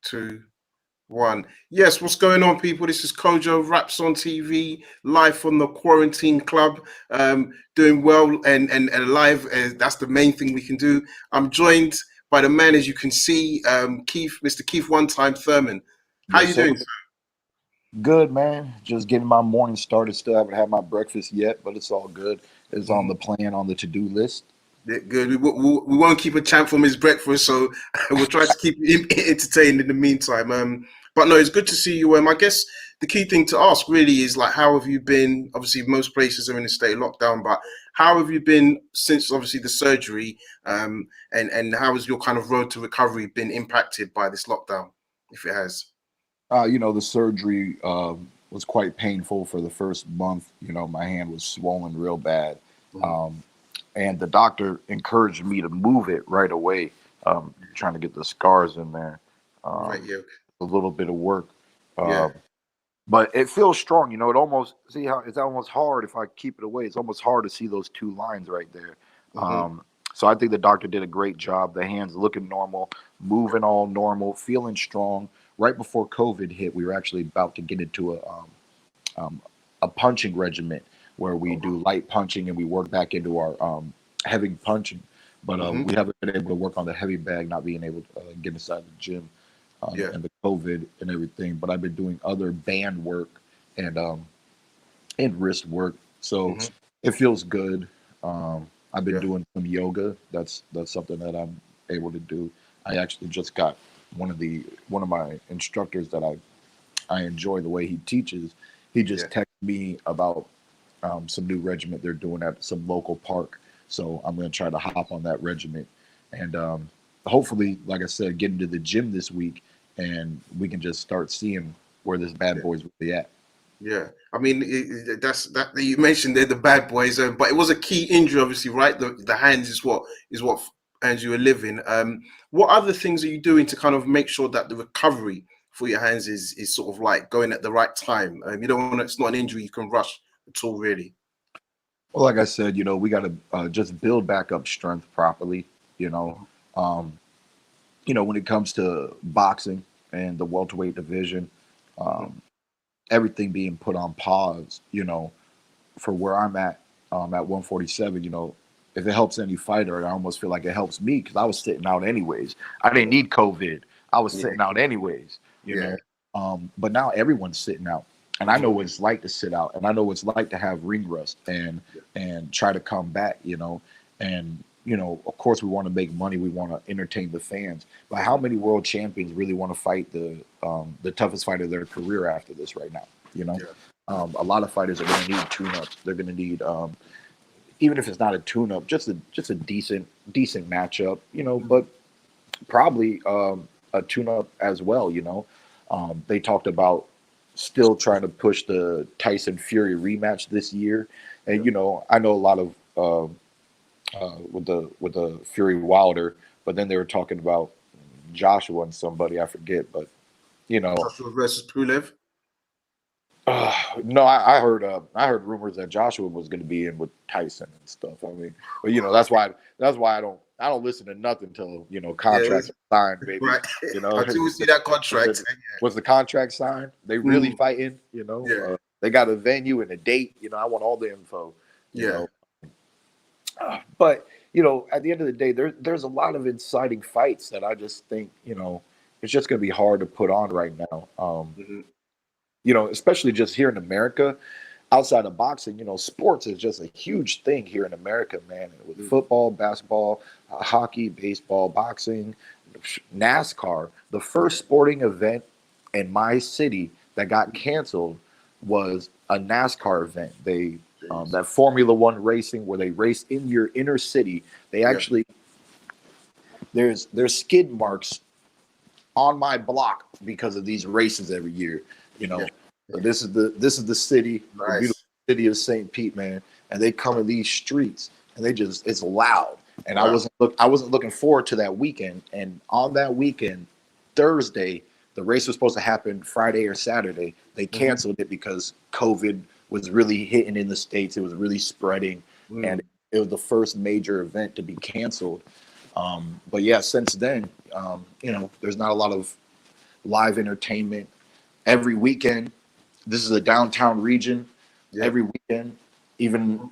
Two, one. Yes, what's going on, people? This is Kojo Raps on TV, live from the Quarantine Club. Doing well and live. That's the main thing we can do. I'm joined by the man, as you can see, Mr. Keith Thurman. How Yes, you sir. doing, sir? Good, man. Just getting my morning started. Still haven't had my breakfast yet, but it's all good. It's on the plan on the to-do list. Yeah, good. We won't keep a champ from his breakfast, so we'll try to keep him entertained in the meantime. But no, it's good to see you. I guess the key thing to ask really is like, how have you been? Obviously, most places are in a state of lockdown, but how have you been since obviously the surgery? And how has your kind of road to recovery been impacted by this lockdown, if it has? The surgery was quite painful for the first month. My hand was swollen real bad. Um, and the doctor encouraged me to move it right away, trying to get the scars in there. Right, Um, yeah, a little bit of work. yeah, Uh, but it feels strong. It almost, see how it's almost hard if I keep it away. It's almost hard to see those two lines right there. hmm So I think the doctor did a great job. The hands looking normal, moving all normal, feeling strong. Right before COVID hit, we were actually about to get into um, a punching regimen where we do light punching and we work back into our heavy punching. But hmm we haven't been able to work on the heavy bag, not being able to get inside the gym yeah, and the COVID and everything. But I've been doing other band work and um, and wrist work, so hmm it feels good. I've been yeah, doing some yoga. That's something that I'm able to do. I actually just got one of my instructors that I enjoy the way he teaches. He yeah. just texted me about some new regiment they're doing at some local park. So I'm going to try to hop on that regiment and hopefully, like I said, get into the gym this week and we can just start seeing where this bad Yeah. boy's really at. Yeah, I mean that's that you mentioned they're the bad boys, but it was a key injury, obviously, right? The hands is what earns you a living. What other things are you doing to kind of make sure that the recovery for your hands is sort of like going at the right time? You don't want it's not an injury you can rush at all, really. Well, like I said, we got to just build back up strength properly. You know, um, when it comes to boxing and the welterweight division, hmm um, everything being put on pause. For where I'm at 147. If it helps any fighter, I almost feel like it helps me because I was sitting out anyways. I didn't need COVID. I was Yeah, sitting out anyways. You yeah, know, but now everyone's sitting out, and I know hmm what it's like to sit out, and I know what it's like to have ring rust and try to come back. And of course, we want to make money. We want to entertain the fans. But how many world champions really want to fight the toughest fight of their career after this right now? You know, yeah, a lot of fighters are going to need tune-ups. They're going to need even if it's not a tune-up, just a decent matchup. But probably a tune-up as well. They talked about still trying to push the Tyson Fury rematch this year, and yeah. I know a lot of with the Fury Wilder, but then they were talking about Joshua and somebody I forget, but you know, Joshua versus Pulev. no, I heard rumors that Joshua was going to be in with Tyson and stuff. I mean, but that's why I don't listen to nothing until Yeah, contracts are signed, baby. right. You know, Until we see that contract. was the contract signed? They really Mm, fighting? yeah, They got a venue and a date. I want all the info. You yeah, know, but at the end of the day, there's a lot of exciting fights that I just think it's just going to be hard to put on right now. hmm Especially just here in America, outside of boxing, sports is just a huge thing here in America, man. With football, basketball, hockey, baseball, boxing, NASCAR. The first sporting event in my city that got canceled was a NASCAR event. They Jeez. that Formula One racing where they race in your inner city. They Yeah. actually there's skid marks on my block because of these races every year. You Yeah. know, but this is the city, the beautiful Nice. city of St. Pete, man, and they come in these streets and it's loud. And I Wow. wasn't looking forward to that weekend. And on that weekend, Thursday, the race was supposed to happen Friday or Saturday. They hmm canceled it because COVID was really hitting in the States. It was really spreading, and Mm. it was the first major event to be canceled. But yeah, since then, there's not a lot of live entertainment every weekend. This is a downtown region. Yeah. Every weekend, even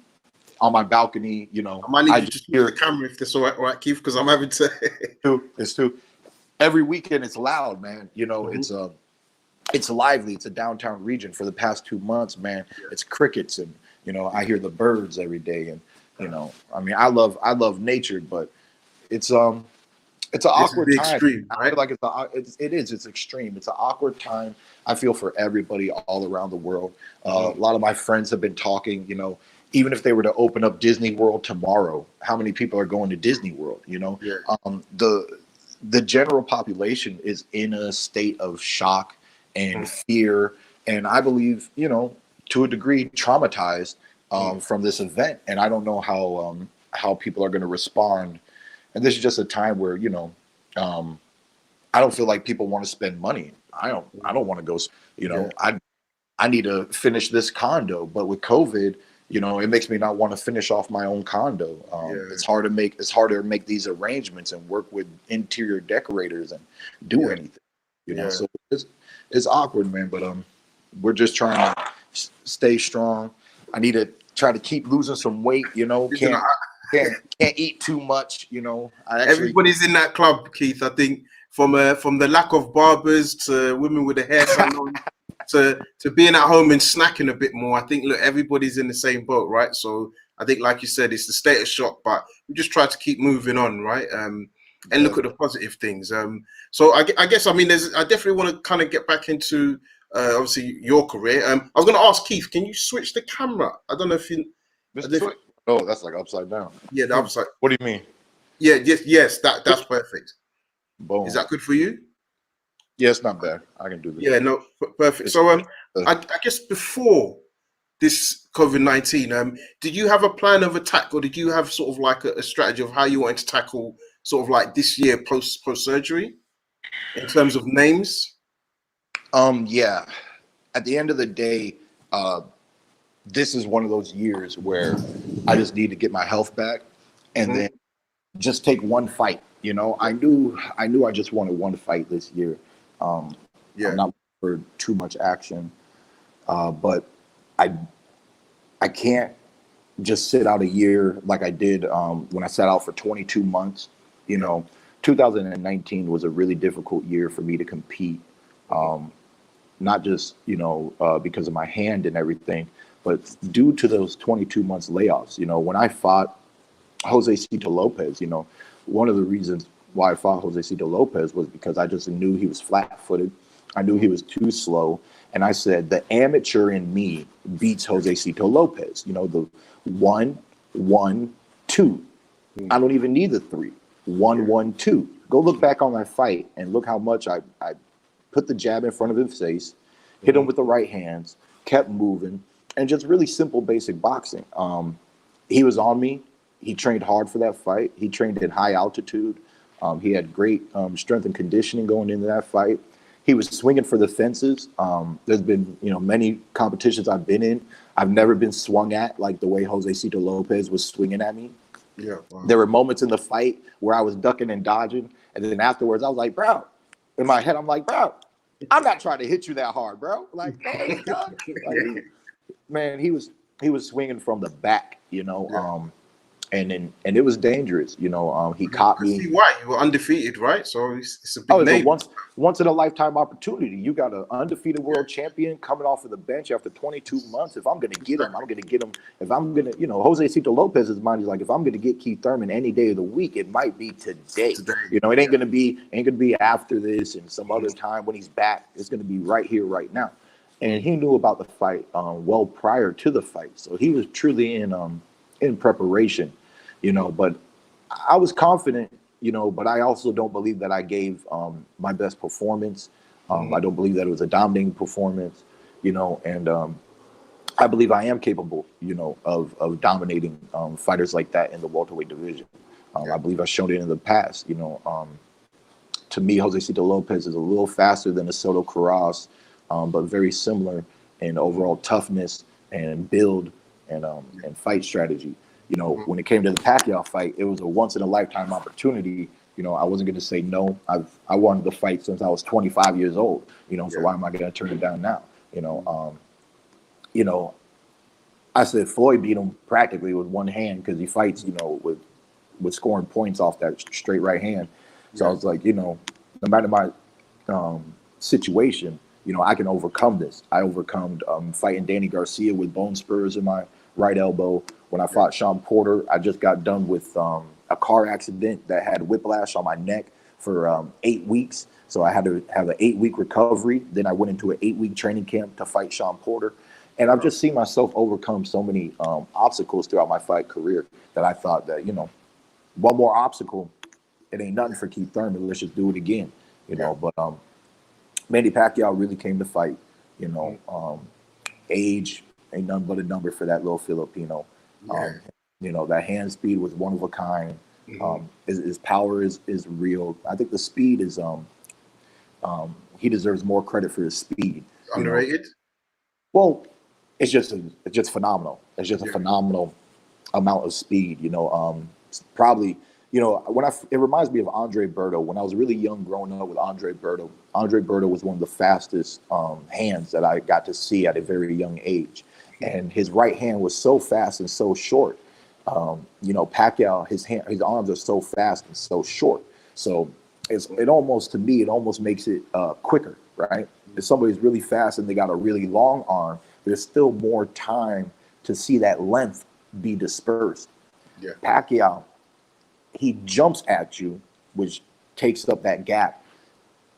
on my balcony, you know, I might need I you just to switch the hear camera if that's all right, Keith, because I'm having to. it's too. Every weekend, it's loud, man. You know, it's lively. It's a downtown region. For the past 2 months, man, it's crickets, and you know, I hear the birds every day, and you know, I mean, I love nature, but it's it's an This is awkward the time. extreme, I right? feel like it's extreme. It's an awkward time. I feel for everybody all around the world. A lot of my friends have been talking, you know, even if they were to open up Disney World tomorrow, how many people are going to Disney World? You know, Yeah. The general population is in a state of shock and fear, and I believe, you know, to a degree, traumatized from this event. And I don't know how people are going to respond. And this is just a time where, you know, I don't feel like people want to spend money. I don't want to go. You know, I need to finish this condo, but with COVID, you know, it makes me not want to finish off my own condo. It's harder to make these arrangements and work with interior decorators and do anything. You know, so it's awkward, man. But we're just trying to stay strong. I need to try to keep losing some weight. You know, Listen, can't eat too much. You know, everybody's in that club, Keith. I think from the lack of barbers to women with the hair salon to being at home and snacking a bit more. I think look, everybody's in the same boat, right? So I think, like you said, it's the state of shock, but we just try to keep moving on, right? And look at the positive things. So I guess I mean, I definitely want to kind of get back into obviously your career. I was going to ask Keith, can you switch the camera? I don't know if you. Oh, that's like upside down. Yeah, the upside. What do you mean? Yeah, yes, that's perfect. Boom. Is that good for you? Yeah, it's not bad. I can do this. Yeah, no, perfect. So I guess before this COVID-19, did you have a plan of attack, or did you have sort of like a strategy of how you wanted to tackle sort of like this year post surgery in terms of names? Yeah. At the end of the day, this is one of those years where I just need to get my health back and then just take one fight. You know, I knew I just wanted one fight this year. I'm not for too much action, but I can't just sit out a year like I did when I sat out for 22 months. You know, 2019 was a really difficult year for me to compete. Not just, you know, because of my hand and everything, but due to those 22 months layoffs. You know, when I fought Jose Cito Lopez, you know, one of the reasons why I fought Jose Cito Lopez was because I just knew he was flat-footed. I knew he was too slow. And I said, the amateur in me beats Jose Cito Lopez. You know, the 1, 1, 2. I don't even need the 3. 1, 1, 2. Go look back on that fight and look how much I put the jab in front of his face, hit him with the right hands, kept moving, and just really simple, basic boxing. He was on me. He trained hard for that fight. He trained at high altitude. He had great strength and conditioning going into that fight. He was swinging for the fences. There's been, you know, many competitions I've been in. I've never been swung at like the way Jose Cito Lopez was swinging at me. Yeah. Wow. There were moments in the fight where I was ducking and dodging, and then afterwards I was like, bro, in my head I'm like, bro, I'm not trying to hit you that hard, bro. Like, no, it's not. Like, man, he was swinging from the back, you know. Yeah. And it was dangerous, you know. He caught me. See why you were undefeated, right? So it's a big It's name. a once in a lifetime opportunity. You got an undefeated world champion coming off of the bench after 22 months. If I'm going to get him, I'm going to get him. If I'm going to, you know, Jose Cito Lopez's mind is like, if I'm going to get Keith Thurman any day of the week, it might be today. You know, it ain't going to be after this and some other time when he's back. It's going to be right here, right now. And he knew about the fight well prior to the fight, so he was truly in preparation. You know, but I was confident, you know, but I also don't believe that I gave my best performance. I don't believe that it was a dominating performance, you know, and I believe I am capable, you know, of dominating fighters like that in the welterweight division. I believe I've shown it in the past, you know. To me, Jose Cito Lopez is a little faster than a Soto Karass, but very similar in overall toughness and build and fight strategy. You know, when it came to the Pacquiao fight, it was a once-in-a-lifetime opportunity You know, I wasn't going to say no. I wanted to fight since I was 25 years old. You know, so Yeah. why am I going to turn it down now? You know, I said Floyd beat him practically with one hand because he fights, you know, with scoring points off that straight right hand. So I Yeah. was like, you know, no matter my situation, you know, I can overcome this. I overcome fighting Danny Garcia with bone spurs in my right elbow. When I fought Sean Porter, I just got done with a car accident that had whiplash on my neck for 8 weeks. So I had to have an 8-week recovery. Then I went into an 8-week training camp to fight Sean Porter. And I've just seen myself overcome so many obstacles throughout my fight career that I thought that, you know, one more obstacle, it ain't nothing for Keith Thurman. Let's just do it again, you know. But Manny Pacquiao really came to fight, you know. Age ain't nothing but a number for that little Filipino. You know, that hand speed was one of a kind. His power is real. I think the speed is he deserves more credit for his speed. Underrated. Well, it's just phenomenal. It's just a phenomenal amount of speed. You know, probably, you know, it reminds me of Andre Berto. When I was really young, growing up with Andre Berto. Andre Berto was one of the fastest hands that I got to see at a very young age, and his right hand was so fast and so short. You know, Pacquiao, his arms are so fast and so short. So it almost makes it quicker, right? If somebody's really fast and they got a really long arm, there's still more time to see that length be dispersed. Yeah. Pacquiao, he jumps at you, which takes up that gap,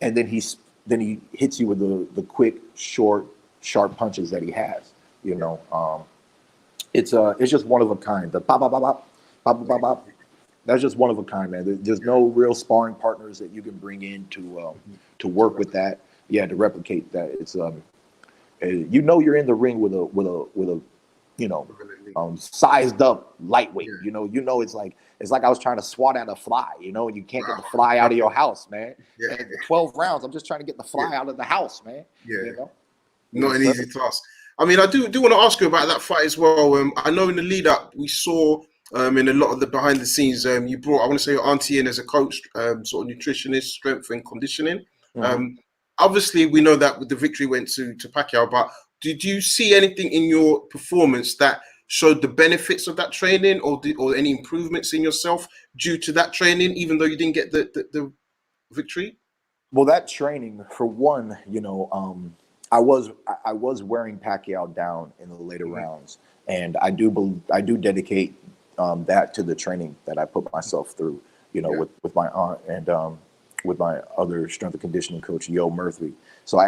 and then he hits you with the quick, short, sharp punches that he has. You know, it's just one of a kind. The pop, pop, pop, pop, pop, pop, pop. That's just one of a kind, man. There's no real sparring partners that you can bring in to work with that. Yeah, to replicate that. It's you know, you're in the ring with a you know, sized up lightweight. You know, it's like I was trying to swat at a fly. You know, and you can't get the fly out of your house, man. And 12 rounds, I'm just trying to get the fly out of the house, man. You know? Not an easy task. I mean, I do want to ask you about that fight as well. I know in the lead up, we saw in a lot of the behind the scenes, you brought, I want to say, your auntie in as a coach, sort of nutritionist, strength and conditioning. Obviously, we know that the victory went to Pacquiao, but did you see anything in your performance that showed the benefits of that training, or any improvements in yourself due to that training, even though you didn't get the victory? Well, that training, for one, you know, I was wearing Pacquiao down in the later rounds, and I do dedicate that to the training that I put myself through, you know, with my aunt and with my other strength and conditioning coach, Yo Murphy. So I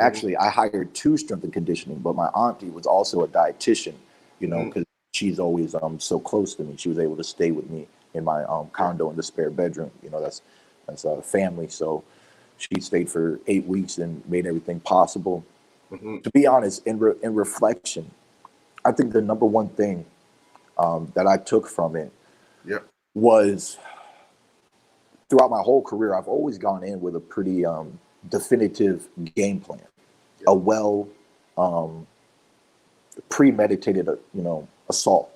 hired 2 strength and conditioning, but my auntie was also a dietitian, you know, because she's always so close to me. She was able to stay with me in my condo in the spare bedroom. You know, that's a family. So she stayed for 8 weeks and made everything possible. To be honest, in reflection, I think the number one thing that I took from it was, throughout my whole career, I've always gone in with a pretty definitive game plan, a well premeditated, you know, assault.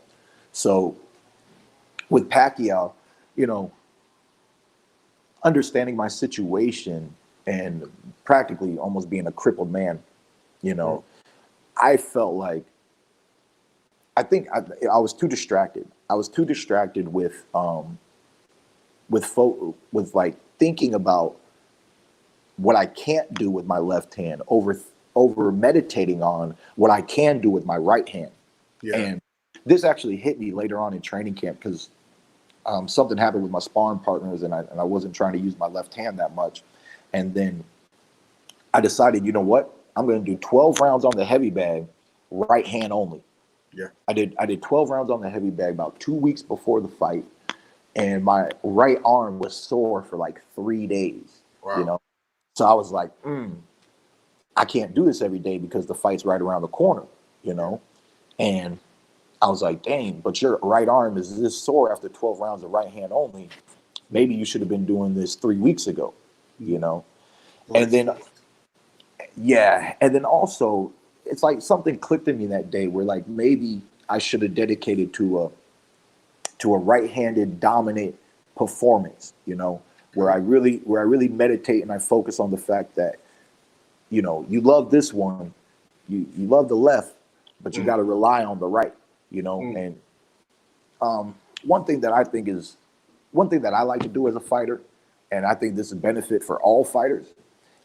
So with Pacquiao, you know, understanding my situation and practically almost being a crippled man, you know, I felt like, I think I was too distracted. I was too distracted with like thinking about what I can't do with my left hand over meditating on what I can do with my right hand. And this actually hit me later on in training camp, because something happened with my sparring partners, and I wasn't trying to use my left hand that much. And then I decided, you know what? I'm going to do 12 rounds on the heavy bag, right hand only. I did 12 rounds on the heavy bag about 2 weeks before the fight, and my right arm was sore for like 3 days. You know, so I was like, I can't do this every day because the fight's right around the corner. You know, and I was like, dang, but your right arm is this sore after 12 rounds of right hand only. Maybe you should have been doing this 3 weeks ago. You know, and then and then also, it's like something clicked in me that day where, like, maybe I should have dedicated to a right-handed dominant performance, you know, where I really meditate and I focus on the fact that, you know, you love this one, you love the left, but you got to rely on the right, you know. And one thing that I like to do as a fighter, and I think this is a benefit for all fighters,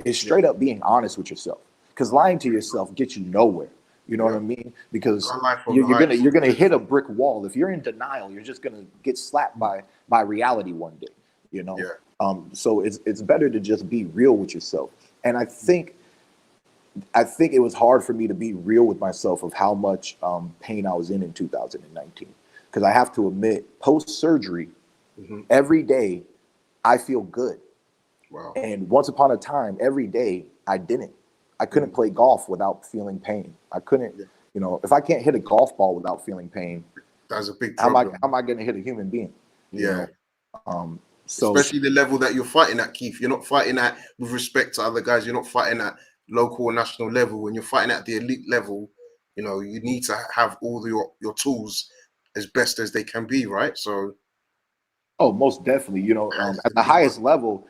is straight up being honest with yourself. Because lying to yourself gets you nowhere. You know what I mean? Because you're gonna hit a brick wall. If you're in denial, you're just gonna get slapped by reality one day. You know. So it's better to just be real with yourself. And I think it was hard for me to be real with myself of how much pain I was in 2019. Because I have to admit, post surgery, every day I feel good. Wow. And once upon a time, every day I didn't. I couldn't play golf without feeling pain. I couldn't, you know, if I can't hit a golf ball without feeling pain, that's a big problem. How am I going to hit a human being? Yeah. So especially the level that you're fighting at, Keith. You're not fighting at with respect to other guys. You're not fighting at local or national level. When you're fighting at the elite level, you know, you need to have all your tools as best as they can be, right? So. Oh, most definitely. You know, at the highest level,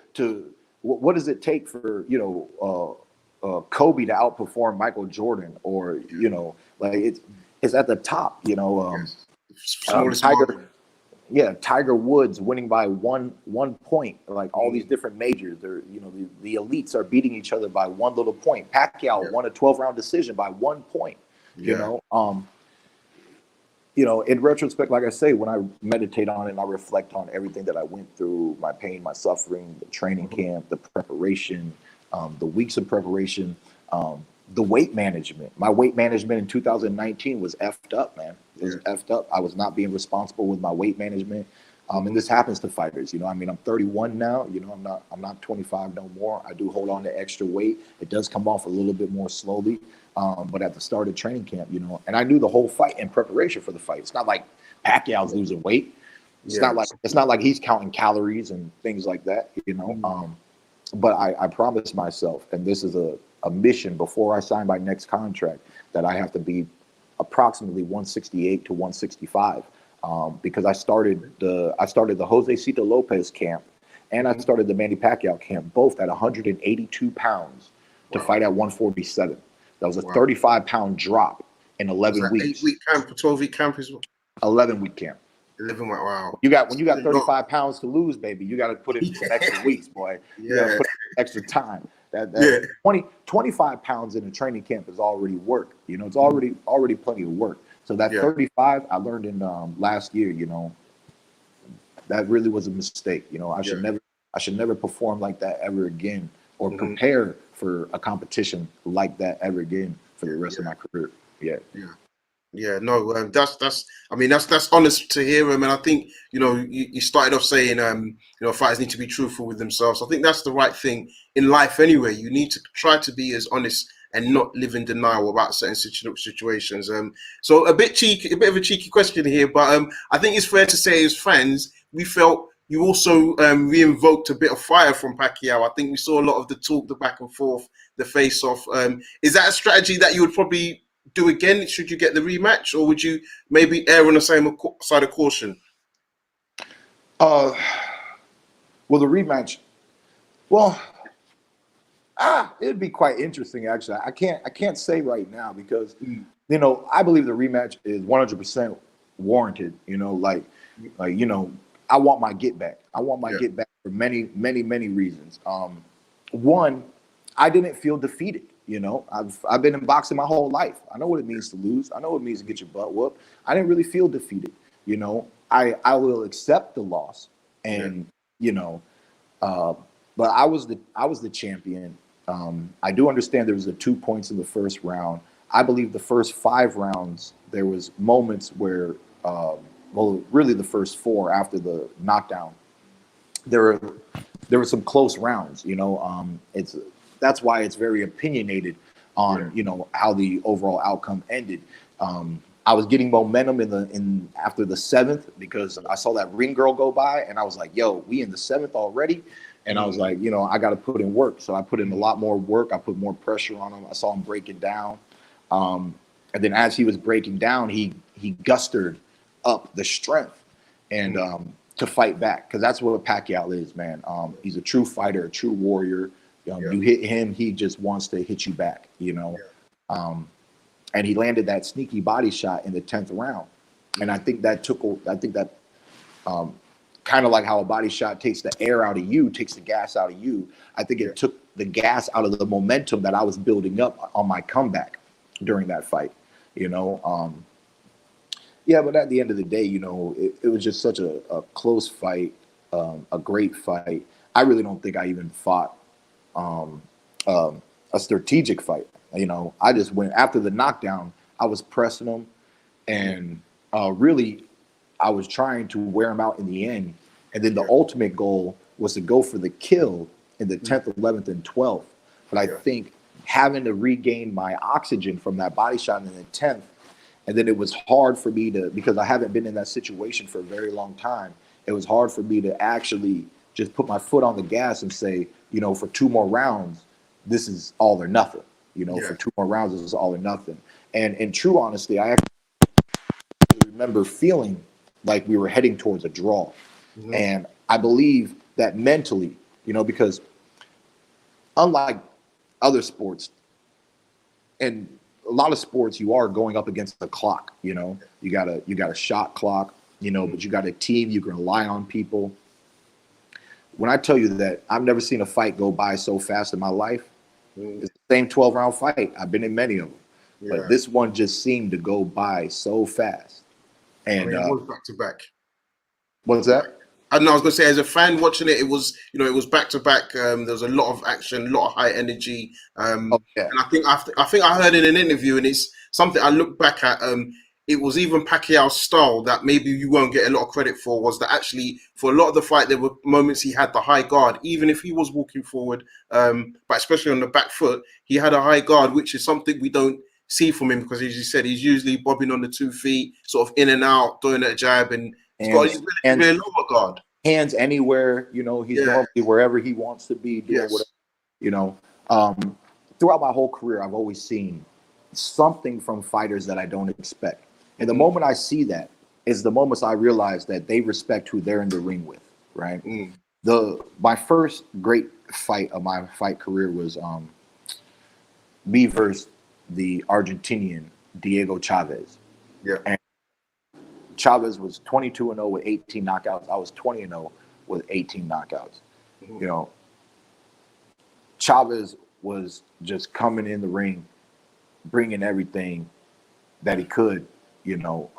what does it take for, you know, Kobe to outperform Michael Jordan, or, you know, like it's at the top, you know. Tiger Woods winning by one point, like all these different majors. They're, you know, the elites are beating each other by one little point. Pacquiao won a 12-round decision by 1 point. You know, in retrospect, like I say, when I meditate on it and I reflect on everything that I went through, my pain, my suffering, the training camp, the preparation, the weeks of preparation, the weight management. My weight management in 2019 was effed up, man. It was effed up. I was not being responsible with my weight management. And this happens to fighters, you know. I mean, I'm 31 now, you know, I'm not 25 no more. I do hold on to extra weight. It does come off a little bit more slowly. But at the start of training camp, you know, and I knew the whole fight in preparation for the fight. It's not like Pacquiao's losing weight. It's not like he's counting calories and things like that, you know. But I promised myself, and this is a mission before I sign my next contract, that I have to be approximately 168 to 165, because I started the Jose Cito Lopez camp, and I started the Manny Pacquiao camp, both at 182 pounds to fight at 147. That was a 35-pound drop in 11 weeks. 8-week camp, 12-week camp as well. 11-week camp. 11 week, wow. When you got 35 pounds to lose, baby, you got to put in some extra weeks, boy. You got to put in extra time. 25 pounds in a training camp is already work. You know, it's already plenty of work. So that 35, I learned in last year. You know, that really was a mistake. You know, I should never perform like that ever again, or prepare for a competition like that ever again for the rest of my career. That's honest to hear him. And I think, you know, you started off saying, you know, fighters need to be truthful with themselves. I think that's the right thing in life anyway. You need to try to be as honest and not live in denial about certain situations. So a bit of a cheeky question here, but I think it's fair to say as fans, we felt you also re-invoked a bit of fire from Pacquiao. I think we saw a lot of the talk, the back and forth, the face-off. Is that a strategy that you would probably do again should you get the rematch, or would you maybe err on the same side of caution? Well, the rematch, it'd be quite interesting, actually. I can't say right now because you know, I believe the rematch is 100% warranted. You know, like you know, I want my get back. I want my get back for many reasons. One, I didn't feel defeated. You know, I've been in boxing my whole life. I know what it means to lose. I know what it means to get your butt whooped. I didn't really feel defeated. You know, I will accept the loss, and you know, but I was the champion. I do understand there was 2 points in the first round. I believe the first 5 rounds there was moments where, really the first 4 after the knockdown, there were some close rounds. You know, that's why it's very opinionated on you know, how the overall outcome ended. I was getting momentum in after the 7th because I saw that ring girl go by, and I was like, "Yo, we in the 7th already." And I was like, you know, I got to put in work. So I put in a lot more work. I put more pressure on him. I saw him breaking down, and then as he was breaking down, he gustered up the strength, and to fight back, because that's what Pacquiao is, man. He's a true fighter, a true warrior. Yeah. You hit him, he just wants to hit you back, you know. Yeah. And he landed that sneaky body shot in the 10th round, and I think that kind of like how a body shot takes the air out of you, takes the gas out of you. I think it took the gas out of the momentum that I was building up on my comeback during that fight, you know. Yeah, but at the end of the day, you know, it was just such a close fight, a great fight. I really don't think I even fought a strategic fight. You know, I just went after the knockdown. I was pressing him, and really, I was trying to wear him out in the end. And then the ultimate goal was to go for the kill in the 10th, 11th, and 12th. But I think having to regain my oxygen from that body shot in the 10th, and then it was hard for me to, because I haven't been in that situation for a very long time, it was hard for me to actually just put my foot on the gas and say, you know, for 2 more rounds, this is all or nothing. You know, for 2 more rounds, this is all or nothing. And in true honesty, I actually remember feeling like we were heading towards a draw. And I believe that mentally, you know, because unlike other sports, and a lot of sports, you are going up against the clock. You know, you got a shot clock, you know, but you got a team, you can rely on people. When I tell you that I've never seen a fight go by so fast in my life, it's the same 12-round fight. I've been in many of them, but this one just seemed to go by so fast. And it was back to back. What's that? I was going to say, as a fan watching it, it was, you know, it was back to back. There was a lot of action, a lot of high energy. And I think I heard in an interview, and it's something I look back at. It was even Pacquiao's style that maybe you won't get a lot of credit for, was that actually for a lot of the fight, there were moments he had the high guard, even if he was walking forward, but especially on the back foot, he had a high guard, which is something we don't see from him, because as you said, he's usually bobbing on the 2 feet, sort of in and out, doing a jab, and he's got a lower guard. Hands anywhere, you know, he's normally wherever he wants to be, doing whatever, you know. Throughout my whole career, I've always seen something from fighters that I don't expect. And the moment I see that is the moments I realize that they respect who they're in the ring with, right? My first great fight of my fight career was me versus the Argentinian Diego Chavez. And Chavez was 22-0 with 18 knockouts. I was 20-0 with 18 knockouts. You know, Chavez was just coming in the ring, bringing everything that he could, you know.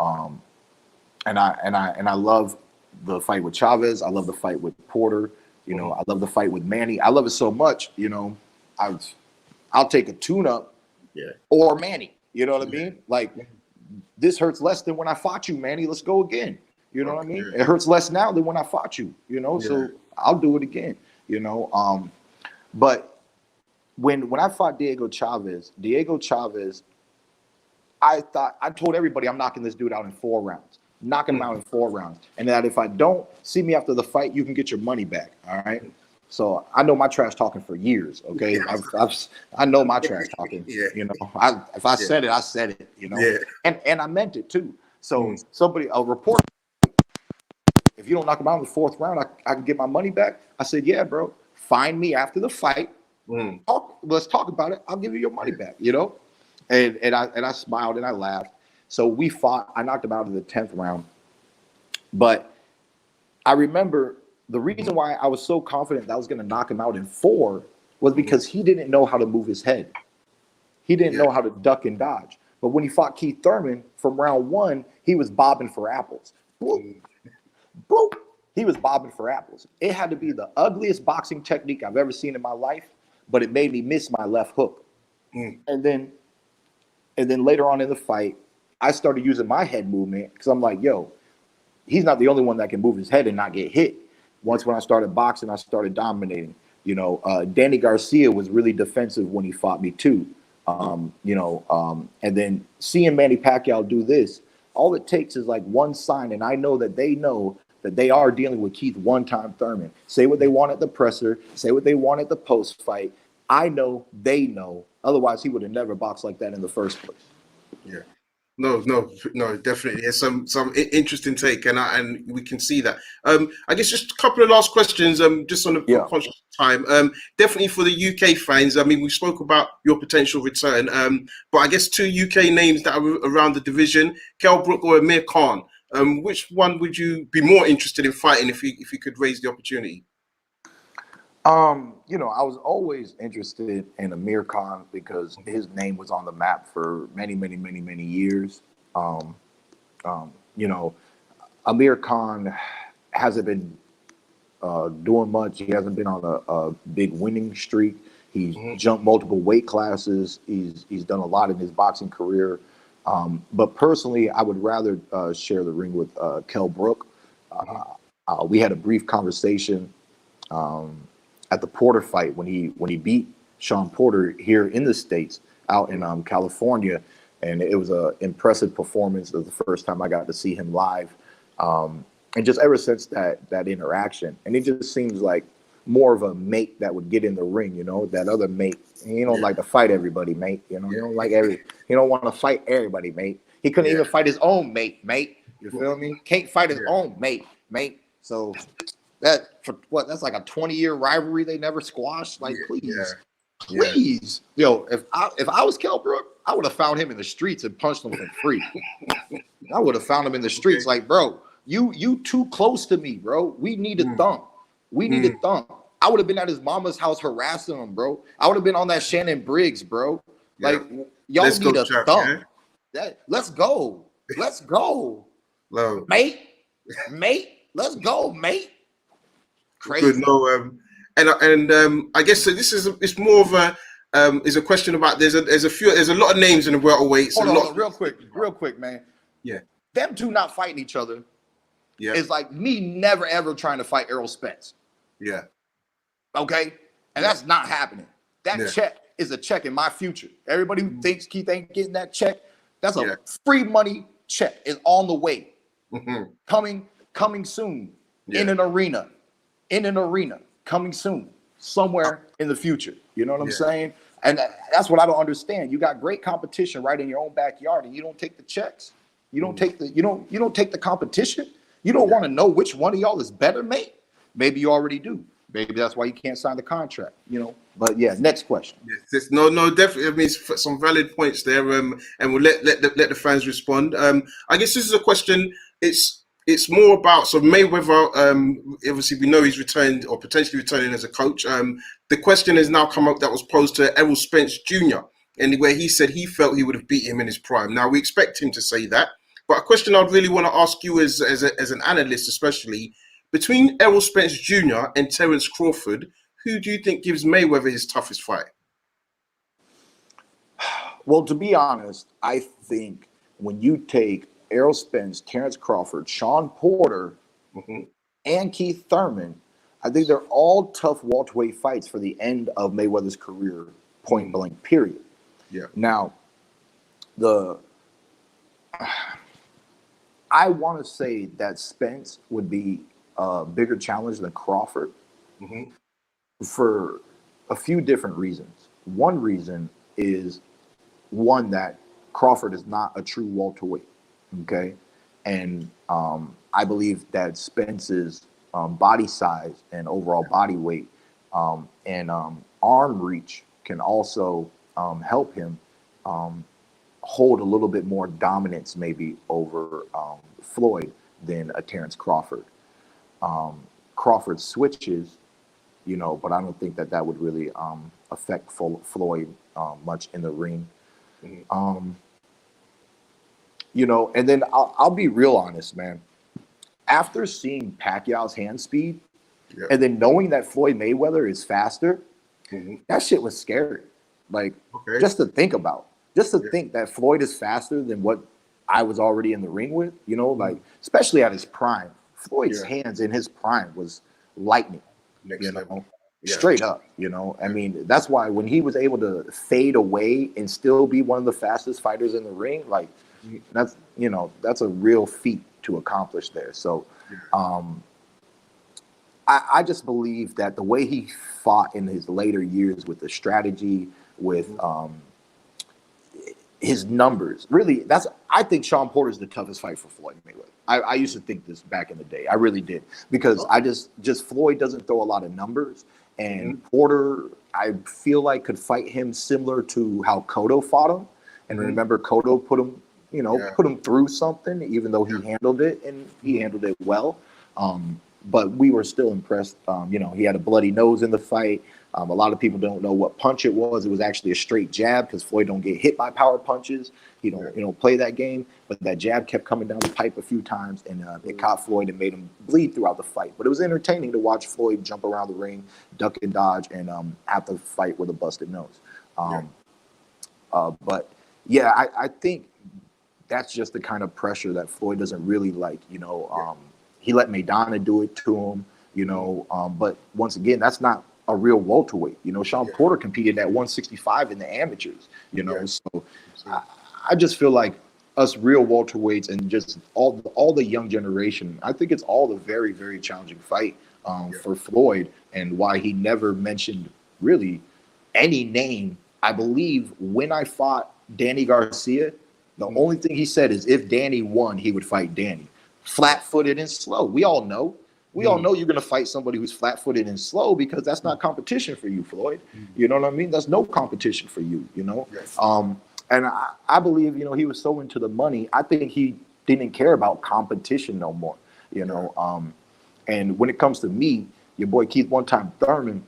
And I love the fight with Chavez. I love the fight with Porter. You know, I love the fight with Manny. I love it so much. You know, I'll take a tune-up or Manny. You know what I mean? Like, this hurts less than when I fought you, Manny. Let's go again. You know what I mean? It hurts less now than when I fought you, you know? So I'll do it again, you know? But when I fought Diego Chavez, I told everybody I'm knocking this dude out in 4 rounds. Knocking him out in 4 rounds. And that if I don't see me after the fight, you can get your money back, all right? So I know my trash talking for years, okay? I know my trash talking, you know? If I said it, I said it, you know? And I meant it too. So a reporter, if you don't knock him out in the 4th round, I can get my money back. I said, yeah, bro, find me after the fight. Let's talk about it. I'll give you your money back, you know? And I smiled and I laughed. So we fought. I knocked him out in the 10th round. But I remember the reason why I was so confident that I was going to knock him out in 4 was because he didn't know how to move his head. He didn't know how to duck and dodge. But when he fought Keith Thurman from round 1, he was bobbing for apples. Boop, boop. He was bobbing for apples. It had to be the ugliest boxing technique I've ever seen in my life, but it made me miss my left hook. And then later on in the fight, I started using my head movement because I'm like, yo, he's not the only one that can move his head and not get hit. Once when I started boxing, I started dominating. You know, Danny Garcia was really defensive when he fought me too. You know, and then seeing Manny Pacquiao do this, all it takes is like one sign, and I know that they are dealing with Keith one-time Thurman. Say what they want at the presser, say what they want at the post-fight. I know they know. Otherwise, he would have never boxed like that in the first place. No, definitely. There's some interesting take, and we can see that. I guess just a couple of last questions. Just on the Yeah. conscious time. Definitely for the UK fans. I mean, we spoke about your potential return. But I guess two UK names that are around the division: Kell Brook or Amir Khan. Which one would you be more interested in fighting if you could raise the opportunity? I was always interested in Amir Khan because his name was on the map for many, many, many, many years. Um, you know, Amir Khan hasn't been doing much. He hasn't been on a big winning streak. He's Hmm. jumped multiple weight classes. He's done a lot in his boxing career. But personally, I would rather share the ring with Kell Brook. Hmm. We had a brief conversation um, at the Porter fight when he beat Sean Porter here in the States, out in California, and it was a impressive performance. It was the first time I got to see him live, and just ever since that interaction, and it just seems like more of a mate that would get in the ring. That other mate. He don't like to fight everybody, mate. He don't like He don't want to fight everybody, mate. He couldn't even fight his own mate. You feel me? Can't fight his own mate. So that's like a 20-year rivalry they never squashed. Like, please. Yo, if I was Kell Brook, I would have found him in the streets and punched him for free. I would have found him in the streets, like, bro, you too close to me, bro. We need a thump. We need a thump. I would have been at his mama's house harassing him, bro. I would have been on that Shannon Briggs, bro. Like, y'all need a thump. Let's go. Let's go. Mate. Let's go, mate. Crazy. Good. No. I guess so. It's more of a is a question about there's a lot of names in the welterweights. Hold on, real quick, man. Yeah. Them two not fighting each other. Yeah. Is like me never ever trying to fight Errol Spence. Yeah. Okay, and that's not happening. That check is a check in my future. Everybody who thinks Keith ain't getting that check, that's a free money check. Is on the way. Coming soon in an arena. Coming soon somewhere in the future. You know what I'm saying? And that's what I don't understand. You got great competition right in your own backyard, and you don't take the checks. You don't take the you don't take the competition. You don't want to know which one of y'all is better, mate. Maybe you already do. Maybe that's why you can't sign the contract. But yeah, next question. Yes, no, definitely. I mean, some valid points there. And we'll let the fans respond. I guess this is a question. It's more about Mayweather. Obviously, we know he's returned or potentially returning as a coach. The question has now come up that was posed to Errol Spence Jr. and where he said he felt he would have beat him in his prime. Now we expect him to say that, but a question I'd really want to ask you as an analyst, especially between Errol Spence Jr. and Terence Crawford, who do you think gives Mayweather his toughest fight? Well, to be honest, I think when you take Errol Spence, Terence Crawford, Sean Porter, and Keith Thurman, I think they're all tough welterweight fights for the end of Mayweather's career, point blank, period. Yeah. Now, I want to say that Spence would be a bigger challenge than Crawford for a few different reasons. One reason is that Crawford is not a true welterweight, okay? And I believe that Spence's body size and overall body weight and arm reach can also help him hold a little bit more dominance maybe over Floyd than a Terence Crawford. Crawford switches, but I don't think that would really affect Floyd much in the ring. And then I'll be real honest, man. After seeing Pacquiao's hand speed and then knowing that Floyd Mayweather is faster, that shit was scary. Like, just to think about. Just to think that Floyd is faster than what I was already in the ring with, like, especially at his prime. Floyd's hands in his prime was lightning, straight up, I mean, that's why when he was able to fade away and still be one of the fastest fighters in the ring, like, that's a real feat to accomplish there. So I just believe that the way he fought in his later years with the strategy, with his numbers. Really, I think Sean Porter's the toughest fight for Floyd Mayweather. I used to think this back in the day. I really did, because I just Floyd doesn't throw a lot of numbers, and Porter, I feel like, could fight him similar to how Cotto fought him. And remember, Cotto put him, put him through something, even though he handled it, and he handled it well. But we were still impressed. He had a bloody nose in the fight. A lot of people don't know what punch it was. It was actually a straight jab, because Floyd don't get hit by power punches. He don't play that game. But that jab kept coming down the pipe a few times, and it caught Floyd and made him bleed throughout the fight. But it was entertaining to watch Floyd jump around the ring, duck and dodge, and have to fight with a busted nose. But yeah, I think that's just the kind of pressure that Floyd doesn't really like. He let Maidana do it to him. But once again, that's not a real welterweight. Sean Porter competed at 165 in the amateurs. So I just feel like us real welterweights and just all the young generation, I think it's all a very, very challenging fight for Floyd, and why he never mentioned really any name. I believe when I fought Danny Garcia, the only thing he said is if Danny won, he would fight Danny. Flat-footed and slow. We all know. We all know you're going to fight somebody who's flat-footed and slow, because that's not competition for you, Floyd. You know what I mean? That's no competition for you, Yes. And I believe, he was so into the money. I think he didn't care about competition no more, And when it comes to me, your boy Keith one-time Thurman,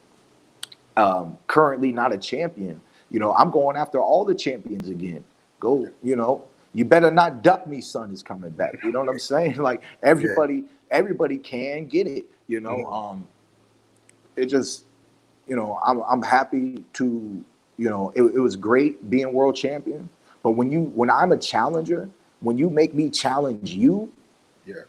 currently not a champion. I'm going after all the champions again. Go, you better not duck me, son is coming back. You know what I'm saying? Like everybody can get it, it just, I'm happy to, it was great being world champion. But when I'm a challenger, when you make me challenge you,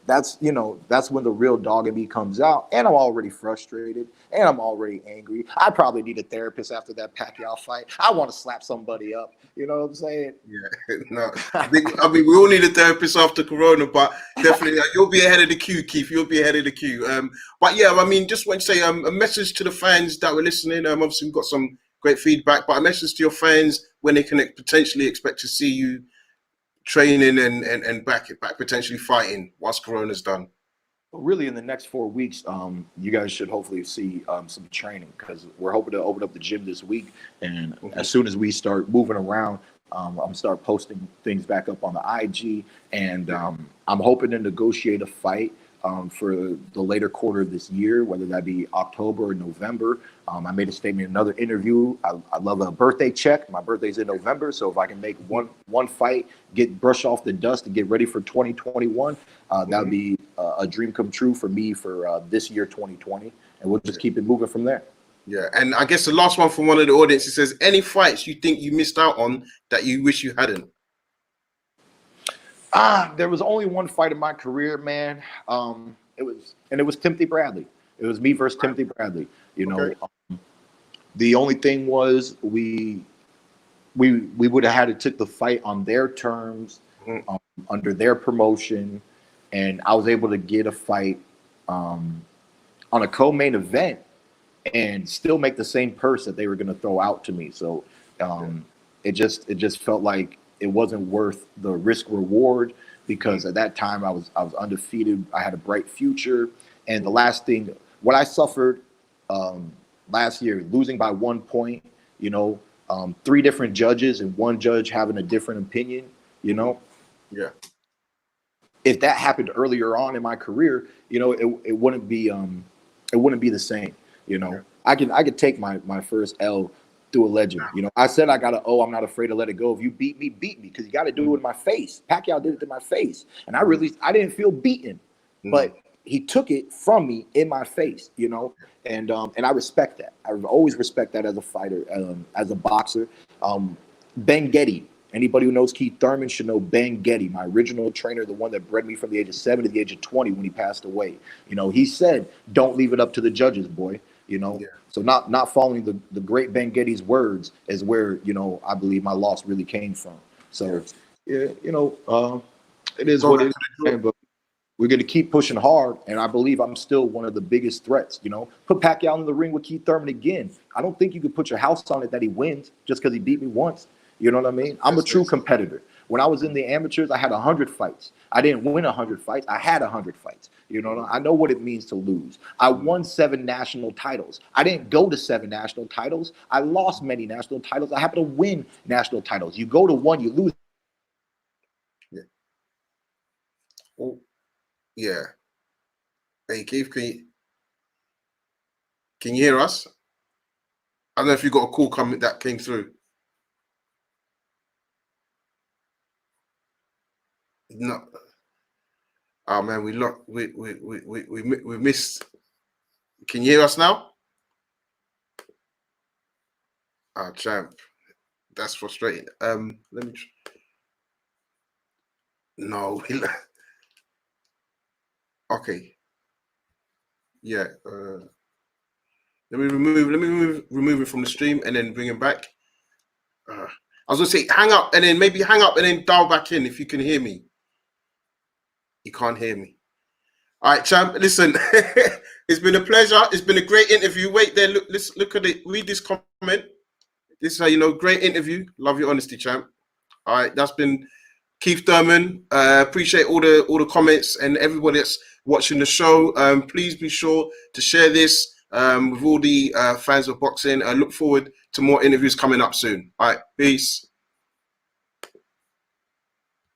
that's when the real dog in me comes out, and I'm already frustrated, and I'm already angry. I probably need a therapist after that Pacquiao fight. I want to slap somebody up. You know what I'm saying? Yeah, no. I mean, we all need a therapist after Corona, but definitely you'll be ahead of the queue, Keith. You'll be ahead of the queue. But yeah, I mean, just want to say a message to the fans that were listening. Obviously, we've got some great feedback, but a message to your fans when they can potentially expect to see you training and back potentially fighting once Corona's done. Really, in the next 4 weeks, you guys should hopefully see some training, because we're hoping to open up the gym this week. And as soon as we start moving around, I'm going to start posting things back up on the IG. And I'm hoping to negotiate a fight for the later quarter of this year, whether that be October or November. I made a statement in another interview. I love a birthday check. My birthday's in November, so if I can make one fight, brush off the dust, and get ready for 2021, that would be a dream come true for me for this year, 2020, and we'll just keep it moving from there. Yeah, and I guess the last one from one of the audience, it says, any fights you think you missed out on that you wish you hadn't? There was only one fight in my career, man. It was Timothy Bradley. It was me versus Timothy Bradley. The only thing was we would have had to take the fight on their terms, under their promotion, and I was able to get a fight on a co-main event and still make the same purse that they were going to throw out to me. So it just felt like it wasn't worth the risk reward, because at that time I was undefeated. I had a bright future. And the last thing, what I suffered last year, losing by 1 point, 3 different judges and one judge having a different opinion, Yeah. If that happened earlier on in my career, it wouldn't be the same. I could take my first L through a legend. I said I got an O. I'm not afraid to let it go. If you beat me, because you got to do it in my face. Pacquiao did it to my face, and I didn't feel beaten, but he took it from me in my face. And I respect that. I always respect that as a fighter, as a boxer. Ben Getty. Anybody who knows Keith Thurman should know Ben Getty, my original trainer, the one that bred me from the age of 7 to the age of 20 when he passed away. He said, "Don't leave it up to the judges, boy." So not following the great Ben Getty's words is where, I believe my loss really came from. So, it is what it is. But we're going to keep pushing hard, and I believe I'm still one of the biggest threats. Put Pacquiao in the ring with Keith Thurman again. I don't think you could put your house on it that he wins just because he beat me once. You know what I mean? I'm a true Yes. competitor. When I was in the amateurs, I had 100 fights. I didn't win 100 fights. I had 100 fights. You know, I know what it means to lose. I won 7 national titles. I didn't go to 7 national titles. I lost many national titles. I happen to win national titles. You go to one, you lose. Yeah. Oh, yeah. Hey, Keith, can you hear us? I don't know if you got a call coming that came through. No. Oh man, we missed. Can you hear us now? Ah, champ. That's frustrating. Let me. No. Okay. Yeah. Let me remove it from the stream and then bring him back. I was gonna say hang up and then maybe hang up and then dial back in if you can hear me. You can't hear me. All right, champ. Listen, it's been a pleasure. It's been a great interview. Wait there. Look at it. Read this comment. This is how you know. Great interview. Love your honesty, champ. All right, that's been Keith Thurman. Appreciate all the comments and everybody that's watching the show. Please be sure to share this with all the fans of boxing. I look forward to more interviews coming up soon. All right, peace.